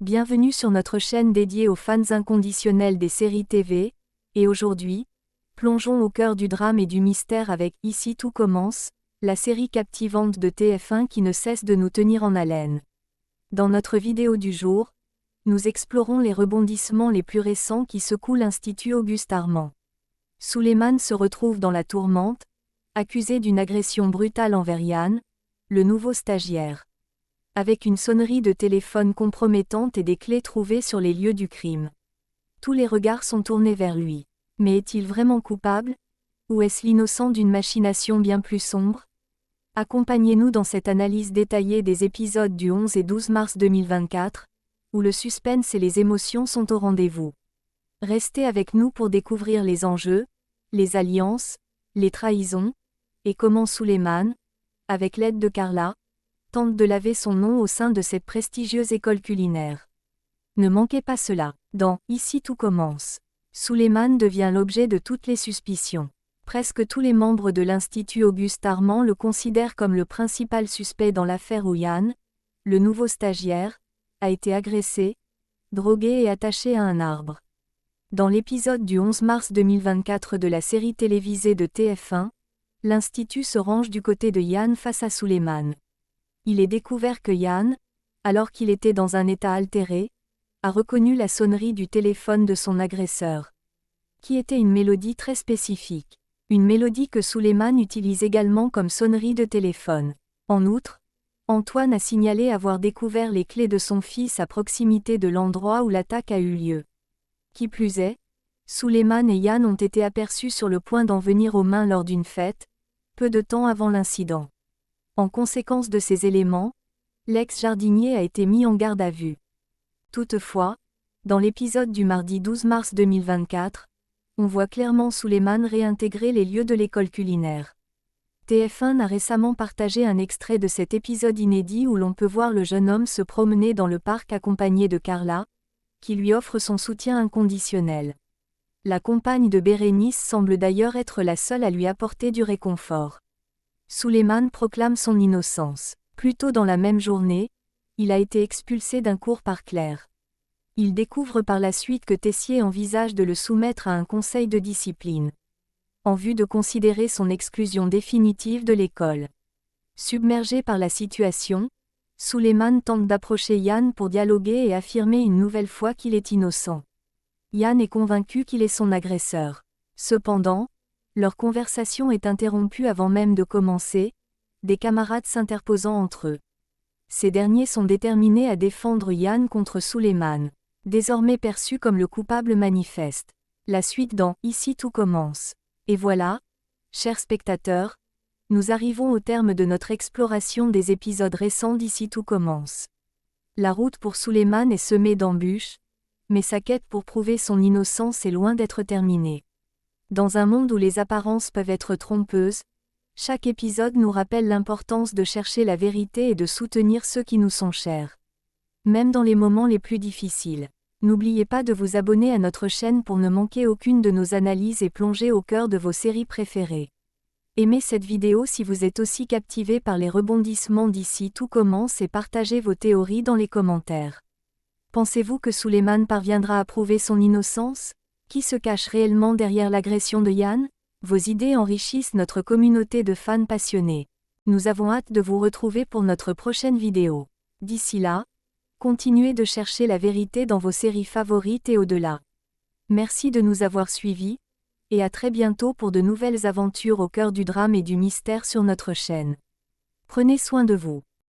Bienvenue sur notre chaîne dédiée aux fans inconditionnels des séries TV, et aujourd'hui, plongeons au cœur du drame et du mystère avec Ici tout commence, la série captivante de TF1 qui ne cesse de nous tenir en haleine. Dans notre vidéo du jour, nous explorons les rebondissements les plus récents qui secouent l'Institut Auguste Armand. Souleymane se retrouve dans la tourmente, accusé d'une agression brutale envers Yann, le nouveau stagiaire. Avec une sonnerie de téléphone compromettante et des clés trouvées sur les lieux du crime. Tous les regards sont tournés vers lui. Mais est-il vraiment coupable? Ou est-ce l'innocent d'une machination bien plus sombre? Accompagnez-nous dans cette analyse détaillée des épisodes du 11 et 12 mars 2024, où le suspense et les émotions sont au rendez-vous. Restez avec nous pour découvrir les enjeux, les alliances, les trahisons, et comment Souleymane, avec l'aide de Carla, tente de laver son nom au sein de cette prestigieuse école culinaire. Ne manquez pas cela. Dans Ici tout commence, Souleymane devient l'objet de toutes les suspicions. Presque tous les membres de l'Institut Auguste Armand le considèrent comme le principal suspect dans l'affaire où Yann, le nouveau stagiaire, a été agressé, drogué et attaché à un arbre. Dans l'épisode du 11 mars 2024 de la série télévisée de TF1, l'Institut se range du côté de Yann face à Souleymane. Il est découvert que Yann, alors qu'il était dans un état altéré, a reconnu la sonnerie du téléphone de son agresseur, qui était une mélodie très spécifique. Une mélodie que Souleymane utilise également comme sonnerie de téléphone. En outre, Antoine a signalé avoir découvert les clés de son fils à proximité de l'endroit où l'attaque a eu lieu. Qui plus est, Souleymane et Yann ont été aperçus sur le point d'en venir aux mains lors d'une fête, peu de temps avant l'incident. En conséquence de ces éléments, l'ex-jardinier a été mis en garde à vue. Toutefois, dans l'épisode du mardi 12 mars 2024, on voit clairement Souleymane réintégrer les lieux de l'école culinaire. TF1 a récemment partagé un extrait de cet épisode inédit où l'on peut voir le jeune homme se promener dans le parc accompagné de Carla, qui lui offre son soutien inconditionnel. La compagne de Bérénice semble d'ailleurs être la seule à lui apporter du réconfort. Souleymane proclame son innocence. Plus tôt dans la même journée, il a été expulsé d'un cours par Claire. Il découvre par la suite que Tessier envisage de le soumettre à un conseil de discipline, en vue de considérer son exclusion définitive de l'école. Submergé par la situation, Souleymane tente d'approcher Yann pour dialoguer et affirmer une nouvelle fois qu'il est innocent. Yann est convaincu qu'il est son agresseur. Cependant, leur conversation est interrompue avant même de commencer, des camarades s'interposant entre eux. Ces derniers sont déterminés à défendre Yann contre Souleymane, désormais perçu comme le coupable manifeste. La suite dans Ici tout commence. Et voilà, chers spectateurs, nous arrivons au terme de notre exploration des épisodes récents d'Ici tout commence. La route pour Souleymane est semée d'embûches, mais sa quête pour prouver son innocence est loin d'être terminée. Dans un monde où les apparences peuvent être trompeuses, chaque épisode nous rappelle l'importance de chercher la vérité et de soutenir ceux qui nous sont chers. Même dans les moments les plus difficiles. N'oubliez pas de vous abonner à notre chaîne pour ne manquer aucune de nos analyses et plonger au cœur de vos séries préférées. Aimez cette vidéo si vous êtes aussi captivé par les rebondissements d'Ici tout commence et partagez vos théories dans les commentaires. Pensez-vous que Souleymane parviendra à prouver son innocence? Qui se cache réellement derrière l'agression de Yann? Vos idées enrichissent notre communauté de fans passionnés. Nous avons hâte de vous retrouver pour notre prochaine vidéo. D'ici là, continuez de chercher la vérité dans vos séries favorites et au-delà. Merci de nous avoir suivis, et à très bientôt pour de nouvelles aventures au cœur du drame et du mystère sur notre chaîne. Prenez soin de vous.